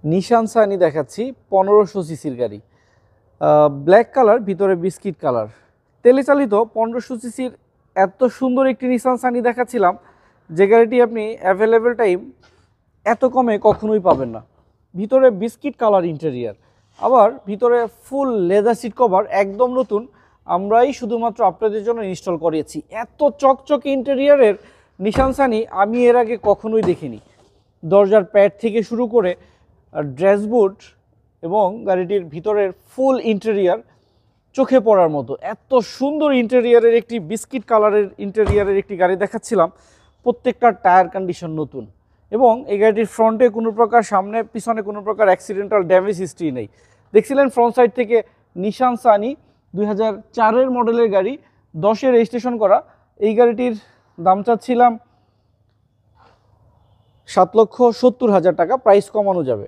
নিশান সানি দেখাচ্ছি 1500 সিসির গাড়ি, ব্ল্যাক কালার, ভিতরে বিস্কিট কালার, তেলে চালিত 1500 সিসির এত সুন্দর একটি নিশান সানি দেখাচ্ছিলাম যে গাড়িটি আপনি অ্যাভেলেবেল টাইম এত কমে কখনোই পাবেন না। ভিতরে বিস্কিট কালার ইন্টেরিয়ার, আবার ভিতরে ফুল লেদার সিট কভার একদম নতুন, আমরাই শুধুমাত্র আপনাদের জন্য ইনস্টল করিয়েছি। এত চকচকে ইন্টেরিয়ারের নিশান সানি আমি এর আগে কখনোই দেখিনি। দরজার প্যাড থেকে শুরু করে ড্যাশবোর্ড এবং গাড়িটির ভিতরের ফুল ইন্টেরিয়ার চোখে পড়ার মতো। এত সুন্দর ইন্টেরিয়ারের একটি বিস্কিট কালারের ইন্টেরিয়ারের একটি গাড়ি দেখাচ্ছিলাম। প্রত্যেকটা টায়ার কন্ডিশন নতুন এবং এই গাড়িটির ফ্রন্টে কোনো প্রকার, সামনে পিছনে কোনো প্রকার অ্যাক্সিডেন্টাল ড্যামেজ হিস্ট্রি নেই। দেখছিলেন ফ্রন্ট সাইড থেকে নিশান সানি 2004-এর মডেলের গাড়ি, 10-এ রেজিস্ট্রেশন করা। এই গাড়িটির দাম চাচ্ছিলাম 7,70,000 টাকা, প্রাইস কমানো যাবে।